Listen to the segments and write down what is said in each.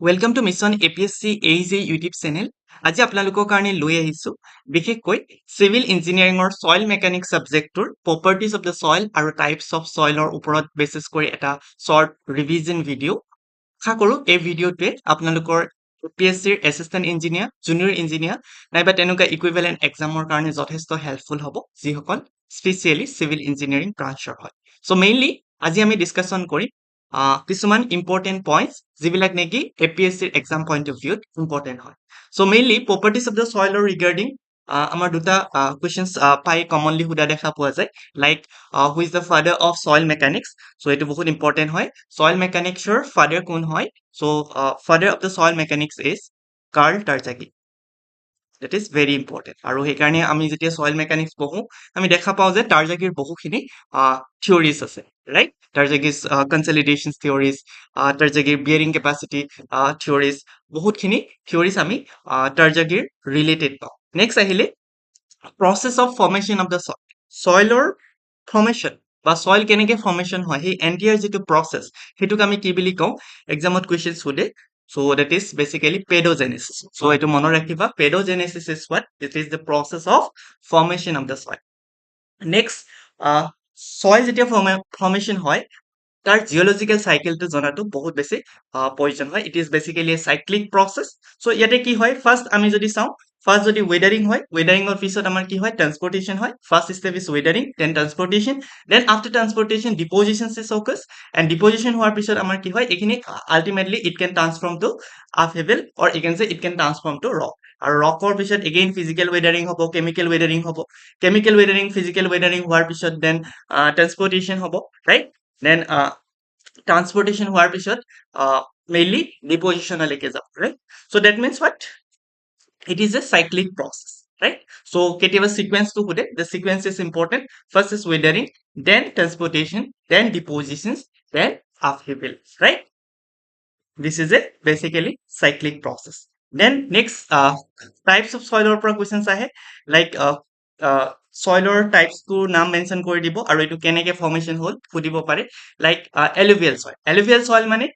Welcome to mission APSC 𝐀𝐒 YouTube channel. আজি আপোনালোকৰ কাৰণে লৈ আহিছোঁ বিশেষকৈ চিভিল ইঞ্জিনিয়াৰিঙৰ ছইল মেকানিক্স ছাবজেক্টটোৰ প্ৰপাৰ্টিজ অফ দ্য ছইল আৰু টাইপছ অফ ছইলৰ ওপৰত বেচিছ কৰি এটা শ্বৰ্ট ৰিভিজন ভিডিঅ'। আশা কৰোঁ এই ভিডিঅ'টোৱে আপোনালোকৰ APSCৰ এছিষ্টেণ্ট ইঞ্জিনিয়াৰ, জুনিয়ৰ ইঞ্জিনিয়াৰ নাইবা তেনেকুৱা ইকুইভেলেণ্ট এক্সামৰ কাৰণে যথেষ্ট হেল্পফুল হ'ব, যিসকল স্পেচিয়েলি চিভিল ইঞ্জিনিয়াৰিং ব্ৰাঞ্চৰ হয়। চ' মেইনলি আজি আমি ডিছকাশ্যন কৰিম কিছুমান ইম্পৰ্টেণ্ট পইণ্টছ যিবিলাক নেকি APSCৰ এক্সাম পইণ্ট অফ ভিউত ইম্পৰ্টেণ্ট হয়। So' mainly properties of the ছইলৰ ৰিগাৰ্ডিং আমাৰ দুটা কুৱেশ্যনছ পাই কমনলি সোধা দেখা পোৱা যায়, like who is the father of soil mechanics. So' এইটো বহুত ইম্পৰ্টেণ্ট হয়। ছইল মেকানিক্সৰ ফাদাৰ কোন হয়? So' father of the soil mechanics is 𝐾𝐏𝒃। That is very important. আৰু সেইকাৰণে আমি যেতিয়া ছইল মেকানিক্স পঢ়োঁ আমি দেখা পাওঁ যে 𝐾𝐏𝒃ৰ বহুখিনি থিয়ৰিজ আছে, ৰাইট? 𝐾𝐏𝒃's কনচলিডেশ্যন থিয়ৰিজ, 𝐾𝐏𝒃ৰ বিয়াৰিং কেপাচিটি থিয়ৰিজ, বহুতখিনি থিয়ৰিজ আমি 𝐾𝐏𝒃ৰ ৰিলেটেড পাওঁ। নেক্সট আহিলে process of formation of the soil. ছইলৰ ফৰ্মেশ্যন বা ছইল কেনেকৈ ফৰ্মেশ্যন হয়, সেই এণ্টায়াৰ যিটো প্ৰচেছ সেইটোক আমি কি বুলি কওঁ? এক্সামত কুৱেশ্যন সোধে। So that is basically pedogenesis. So এইটো মনত ৰাখিবা, pedogenesis is what? It is the process of formation of the soil. Next, soil যেতিয়া formation হয় তাৰ জিঅ'লজিকেল চাইকেলটো জনাটো বহুত বেছি প্ৰয়োজন হয়। It is basically a cyclic process. So' ইয়াতে কি হয়, ফাৰ্ষ্ট আমি যদি চাওঁ, ফাৰ্ষ্ট যদি ৱেডাৰিং হয়, ৱেডাৰিঙৰ পিছত আমাৰ কি হয়? ট্ৰান্সপৰ্টেশ্যন হয়। First step is weathering, then transportation, then after transportation deposition is occurs, and deposition হোৱাৰ পিছত আমাৰ কি হয়? এইখিনি ultimately it can transform to upheaval or you can say it can transform to rock. আৰু ৰকৰ পিছত এগেইন ফিজিকেল ৱেডাৰিং হ'ব, কেমিকেল ৱেডাৰিং হ'ব, কেমিকেল ৱেডাৰিং, ফিজিকেল ৱেডাৰিং হোৱাৰ পিছত দেন ট্ৰান্সপৰ্টেশ্যন হ'ব, ৰাইট? দেন ট্ৰান্সপৰ্টেশ্যন হোৱাৰ পিছত মেইনলি ডিপজিশ্যনলৈকে যাব, right? So' that means what? It is a cyclic process, right? So' কেতিয়াবা চিকুৱেঞ্চটো সোধে, the sequence is important. First is weathering, then transportation, then deposition, then upheaval, right? This is a basically cyclic process. Then next types of soil পৰা questions আহে, like soilৰ types টোৰ নাম mention কৰি দিব আৰু এইটো কেনেকে formation হ'ল সুধিব পাৰে, like alluvial soil. Alluvial soil মানে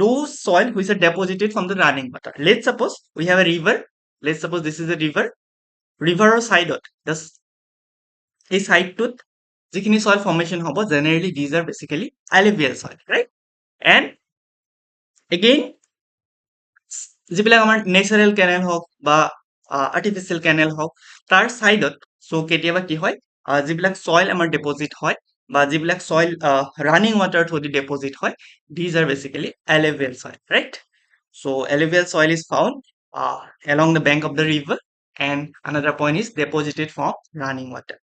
those soil which are deposited from the running water. Let's suppose we have a river. Let's suppose this is a river. ৰিভাৰৰ চাইডত এই চাইডটোত যিখিনি soil formation হ'ব, generally these are basically alluvial soil, right? And again যিবিলাক আমাৰ natural canal হওক বা artificial canal হওক তাৰ চাইডত, চ' কেতিয়াবা কি হয়, যিবিলাক ছইল আমাৰ ডিপজিট হয় বা যিবিলাক ছইল ৰানিং ৱাটাৰ থ্ৰু দি ডিপজিট হয়, these are basically alluvial soil, right? So alluvial soil is found along the bank of the river, and another point is deposited from running water.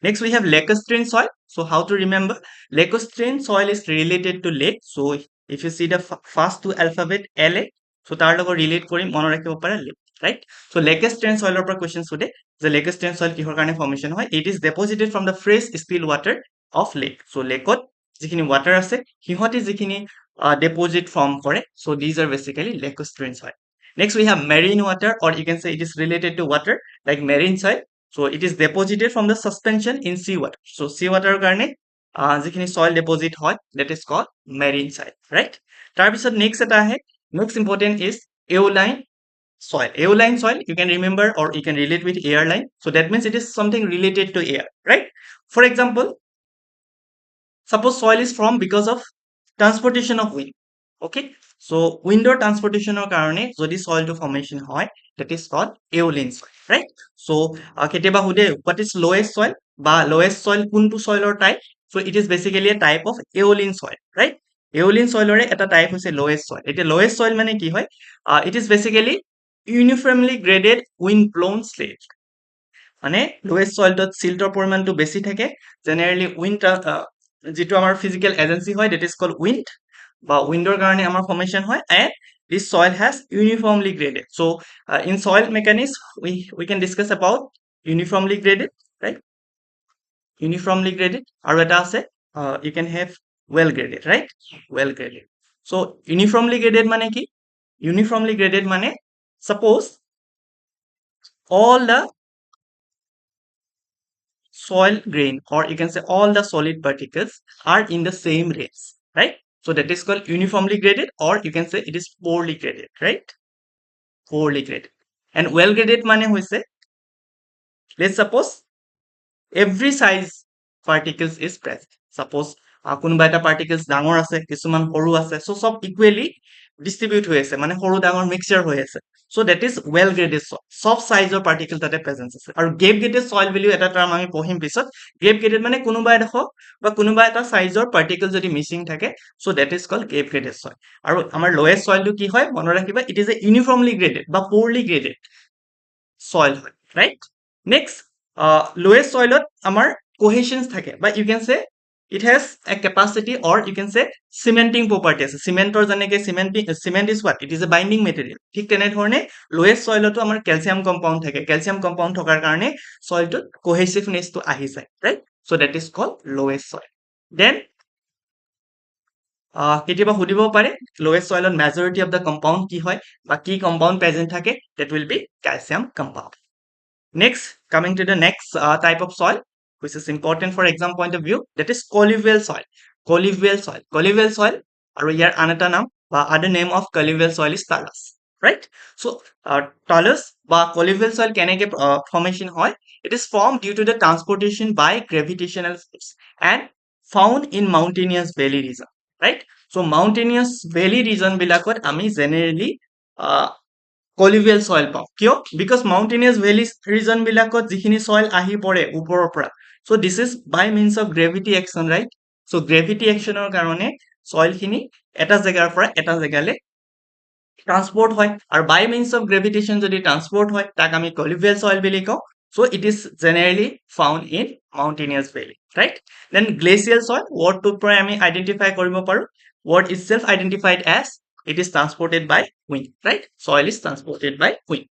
Next we have lacustrine soil. So how to remember? Lacustrine soil is related to lake. So if you see the first two alphabet LA, so তাৰ লগত relate কৰি মনত ৰাখিব পাৰা lake, right? So lacustrine soilৰ পৰা question সোধে যে lacustrine soil কিহৰ কাৰণে formation হয়? It is deposited from the fresh still water of lake. So lakeত যিখিনি water আছে সিহঁতে যিখিনি deposit form কৰে, so these are basically lacustrine soil. Next we have marine water, or you can say it is related to water like marine soil. So it is deposited from the suspension in sea water. So sea water কাৰণে যিখিনি soil deposit হয়, that is called marine soil, right? তাৰপিছত next এটা আহে, next important is aeoline soil. Aeoline soil you can remember or you can relate with airline. So that means it is something related to air, right? For example, suppose soil is formed because of transportation of wind. Okay, so windৰ ট্ৰান্সপৰ্টেশ্যনৰ কাৰণে যদি soilটো formation হয়, that is called aeoline soil, right? So কেতিয়াবা সোধে what is lowest soil বা lowest soil কোনটো soilৰ type? So it is basically a type of aeoline soil, right? aeoline soilৰে এটা type হৈছে lowest soil. এতিয়া lowest soil মানে কি হয়? It is basically uniformly graded wind blown slate. মানে lowest soilটোত siltৰ পৰিমাণটো বেছি থাকে, generally wind যিটো আমাৰ physical agency হয়, that is called wind, বা উইন্ডৰ কাৰণে আমাৰ ফৰ্মেশ্যন হয়, and this soil has uniformly graded. So in soil mechanics we can discuss about uniformly graded, right? Uniformly graded আৰু এটা আছে you can have well graded, right? Well graded. So uniformly graded মানে কি? Uniformly graded মানে suppose all the soil grain, or you can say all the solid particles are in the same range, right? So that is called uniformly graded, or you can say it is poorly graded, right? Poorly graded. And well graded mane hoise, let's suppose every size particles is present. Suppose কোনোবা এটা particles ডাঙৰ আছে, কিছুমান সৰু আছে, so সব equally distribute হৈ আছে, মানে সৰু ডাঙৰ mixture হৈ আছে, so that is well graded soil. সব সাইজৰ particle তাতে presence আছে। আৰু gap graded soil বুলিও এটা টাৰ্ম আমি পঢ়িম পিছত। gap graded মানে কোনোবা এডোখৰ বা কোনোবা এটা সাইজৰ particle যদি মিসিং থাকে, so that is called gap graded soil। আৰু আমাৰ lowest soil টো কি হয় মনত ৰাখিবা, it is a uniformly graded বা poorly graded soil হয়, right? Next, lowest soil আমাৰ cohesions থাকে, বা you can say it has a capacity, or you can say cementing property আছে। সিমেন্টৰ যেনেকে cement is what? It is a binding material। ঠিক তেনেধৰণে lowest soil তো আমাৰ calcium compound থাকে। calcium compound থকাৰ কাৰণে soil টো cohesiveness টো আহি যায়, right? So that is called lowest soil। Then কেতিয়াবা সুধিব পাৰে lowest soil majority of the compound কি হয় বা কি compound present থাকে, that will be calcium compound। Next, coming to the next type of soil, which is important for exam point of view, that is colluvial soil। Colluvial soil, colluvial soil, আৰু ইয়াৰ আন এটা নাম বা other name of colluvial soil is talus, right? So talus বা colluvial soil কেনেকে formation হয়, it is formed due to the transportation by gravitational force and found in mountainous valley region, right? So mountainous valley region বিলাকত আমি generally colluvial soil পাওঁ। কিয়? Because mountainous valley region বিলাকত যিখিনি soil আহি পৰে ওপৰৰ পৰা, so this is by means of gravity action, right? So gravity actionৰ কাৰণে soil খিনি এটা জেগাৰ পৰা এটা জেগালে transport হয়, আৰু by means of gravitation যদি transport হয় তাক আমি colluvial soil বুলি কওঁ। So it is generally found in mountainous valley, right? Then glacial soil, word টোৰ পৰা আমি identify কৰিব পাৰো, word itself identified as it is transported by wind, right? Soil is transported by wind।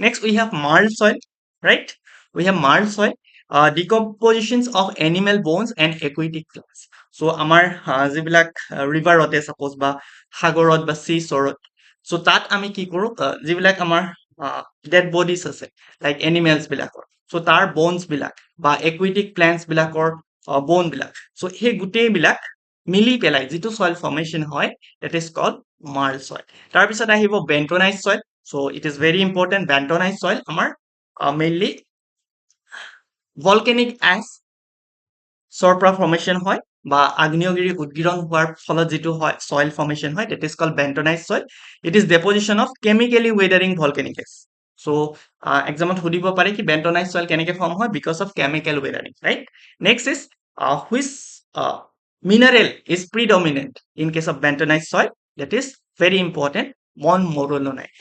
Next we have marl soil, right? We have marl soil, decompositions of animal bones and aquatic plants। So আমাৰ যিবিলাক ৰিভাৰতে suppose বা সাগৰত বা sea shore, so তাত আমি কি কৰো, যিবিলাক আমাৰ dead bodies আছে like animals বিলাকৰ, so তাৰ bones বিলাক বা aquatic plants বিলাকৰ bone বিলাক, so সেই গোটেই বিলাক মিলি পেলাই যিটো soil formation হয়, that is called marl soil। তাৰ পিছত আহিব bentonite soil। So it is very important, bentonite soil আমাৰ mainly volcanic ash ৰ পৰা formation হয় বা আগ্নেয়গিৰি উদ্গীৰণ হোৱাৰ ফলত যিটো হয় soil formation হয়, that is called bentonite soil। It is deposition of chemically weathering volcanic ash। So exam ত সুধিব পাৰে কি bentonite soil কেনেকে form হয়, because of chemical weathering, right? Next is which mineral is predominant in case of bentonite soil, that is very important, montmorillonite।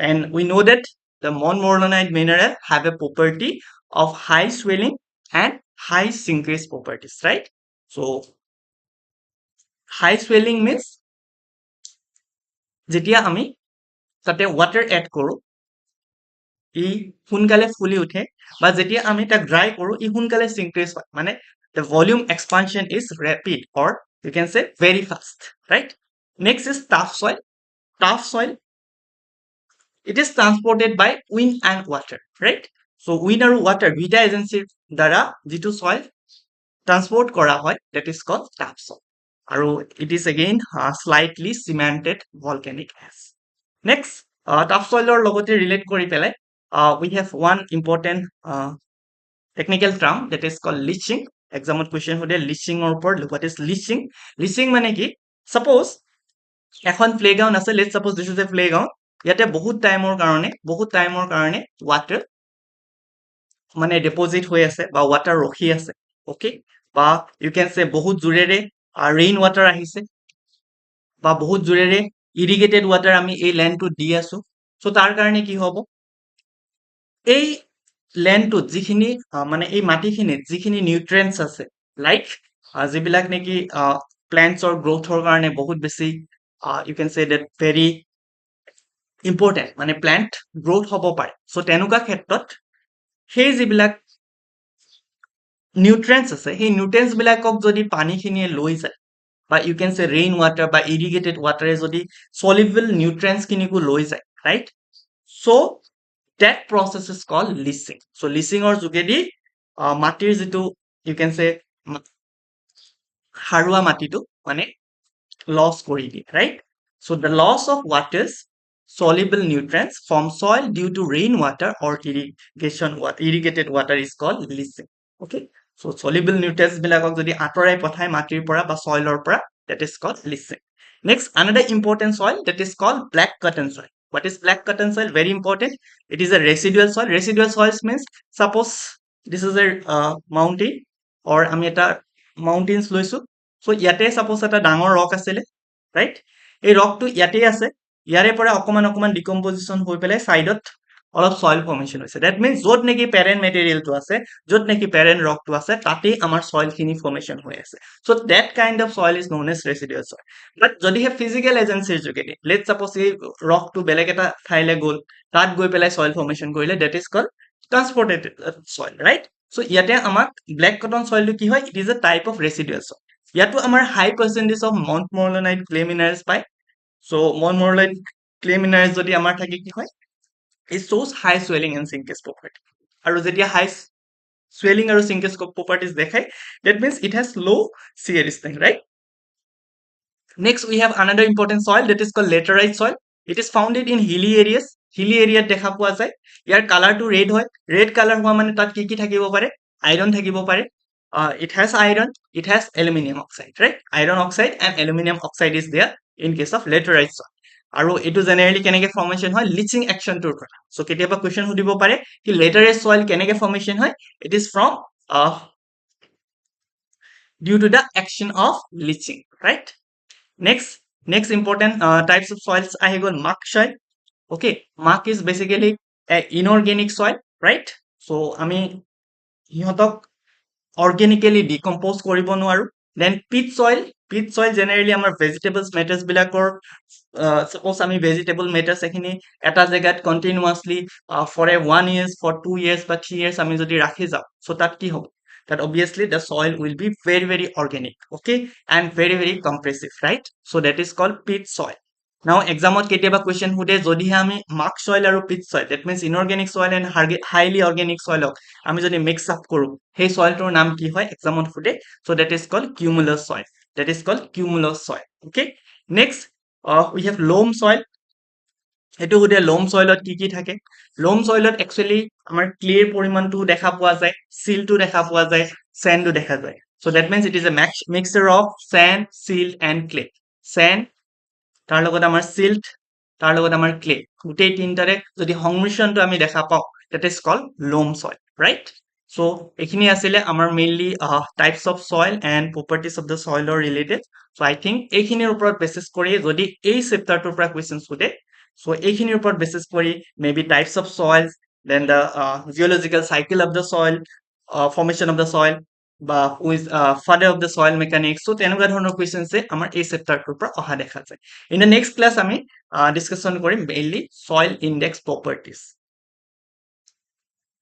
And we know that the montmorillonite mineral have a property of high swelling and high sinkage properties, right? So high swelling means যেতিয়া আমি তাতে water add কৰো ই সোনকালে ফুলি উঠে, বা যেতিয়া আমি তাক dry কৰো ই সোনকালে sinkage হয়, মানে the volume expansion is rapid, or you can say very fast, right? Next is tough soil। Tough soil, it is transported by wind and water, right? So wind আৰু water দুইটা এজেন্সিৰ দ্বাৰা যিটো soil transport কৰা হয়, that is called tough soil। আৰু it is again slightly cemented volcanic ash। Next, tough soilৰ লগতে relate কৰি পেলাই we have one important technical term, that is called leaching। examত question সুধে leaching ৰ ওপৰত, what is leaching? Leaching মানে কি, suppose এখন playground আছে, let's suppose this is a playground, ইয়াতে বহুত টাইমৰ কাৰণে water মানে deposit হৈ আছে বা water ৰখি আছে, okay? বা you can say বহুত জোৰেৰে rain water আহিছে, বা বহুত জোৰেৰে irrigated water আমি এই land টো দি আছো, so তাৰ কাৰণে কি হ'ব, এই land টো যিখিনি মানে এই মাটিখিনিত যিখিনি nutrients আছে, like যিবিলাক নেকি plants or growth ৰ কাৰণে বহুত বেছি you can say that very important, মানে plant growth হ'ব পাৰে, so তেনেকুৱা ক্ষেত্ৰত সেই যিবিলাক nutrients আছে, সেই nutrients বিলাকক যদি পানীখিনিয়ে লৈ যায়, বা you can say rain water বা irrigated water এ যদি soluble nutrients খিনিকো লৈ যায়, right? So that process is called leaching। So leaching ৰ যোগেদি মাটিৰ যিটো you can say সাৰুৱা মাটিটো মানে লছ কৰি দিয়ে, right? So the loss of water's soluble nutrients from soil due to rainwater or irrigated water is called leaching. Okay, so soluble nutrients বিলাকক যদি আঁতৰাই পঠায় মাটিৰ পৰা বা soilৰ পৰা, that is called leaching. Next, another important soil, that is called black cotton soil. What is black cotton soil? Very important. It is a residual soil. Residual soils means, suppose this is a mountain, or আমি এটা mountains লৈছো. So ইয়াতে suppose এটা ডাঙৰ rock আছিলে, right? এই rockটো ইয়াতে আছে, ইয়াৰে পৰা অকমান decomposition হৈ পেলাই সাইডত অলপ soil formation হৈছে. That means য'ত নেকি parent material টো আছে, য'ত নেকি parent rock টো আছে, তাতেই আমাৰ soil খিনি formation হৈ আছে. So that kind of soil is known as residual soil. But যদিহে physical agency যোগেদি, let's suppose এই rock টো বেলেগ এটা ঠাইলে গ'ল, তাত গৈ পেলাই soil formation কৰিলে, that is called transported soil, right? So ইয়াতে আমাক black cotton soil টো কি হয়? It is a type of residual soil. ইয়াতো আমাৰ high percentage of montmorillonite clay minerals পায়. So montmorillonite clay minerals যদি আমাৰ থাকে কি হয়? It shows high swelling and sinkage property. আৰু যেতিয়া high swelling আৰু sinkage properties দেখায়, that means it has low shear strength, right? Next, we have another important soil, that is called laterite soil. It is found in hilly areas. Hilly area দেখা পোৱা যায়. ইয়াৰ color টো red হয়. Red color হোৱা মানে তাত কি থাকিব পাৰে? Iron থাকিব পাৰে. It has iron, it has aluminum oxide, right? Iron oxide and aluminum oxide is there in case of laterite soil. আৰু এইটো generally কেনেকে formation হয়? Leaching action টোৰ পৰা. So কেতিয়াবা question সুধিব পাৰে কি laterite soil কেনেকে formation হয়? It is from due to the action of leaching, right? Next important types of soils আহি গ'ল muck soil. Okay, muck is basically a inorganic soil, right? So আমি ইহঁতক organically decompose কৰিব নোৱাৰো. Then peat soil generally আমাৰ vegetables matters বিলাকৰ suppose আমি vegetable matters এখিনি এটা জেগাত continuously for a 1 years, for 2 years বা 3 years আমি যদি ৰাখি যাওঁ, so তাত কি হ'ব? That obviously the soil will be very organic, okay, and very compressive, right? So that is called peat soil. Now examot কেতিয়াবা question সুধে যদিহে আমি muck soil আৰু peat soil, that means inorganic soil and highly organic soil আমি যদি mix up কৰো, সেই soil টোৰ নাম কি হয়? examot সুধে. So that is called cumulus soil. That is called cumulus soil. Okay, next we have loam soil. এইটো সুধে loam soilত কি থাকে? Loam soilত actually আমাৰ clay পৰিমাণটো দেখা পোৱা যায়, silt টো দেখা পোৱা যায়, sand টো দেখা যায়. So that means it is a mixture of sand, silt and clay. Sand, তাৰ লগত আমাৰ silt, তাৰ লগত আমাৰ clay, গোটেই তিনটাৰে যদি সংমিশ্ৰণটো আমি দেখা পাওঁ, that is called loam soil, right? So এইখিনি আছিলে আমাৰ mainly types of soil and properties of the soil are related. So I think এইখিনিৰ ওপৰত basis কৰি যদি এই chapter টোৰ পৰা questions সুধে, so এইখিনিৰ ওপৰত basis কৰি maybe types of soils, then the geological cycle of the soil, formation of the soil, বা who is father of the soil mechanics, so তেনেকুৱা ধৰণৰ questions আমাৰ এই chapter টোৰ পৰা অহা দেখা যায়. In the next class আমি discussion কৰিম mainly soil index properties.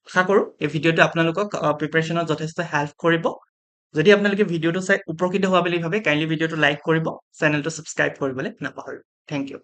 আশা কৰো এই ভিডিওটো আপোনালোকক প্ৰিপাৰেচনত যথেষ্ট হেল্প কৰিব. যদি আপোনালোকে ভিডিওটো চাই উপকৃত হোৱা বুলি ভাবে, কাইন্ডলি ভিডিওটো লাইক কৰিব, চেনেলটো সাবস্ক্ৰাইব কৰিবলৈ নাপাহৰিব. Thank U.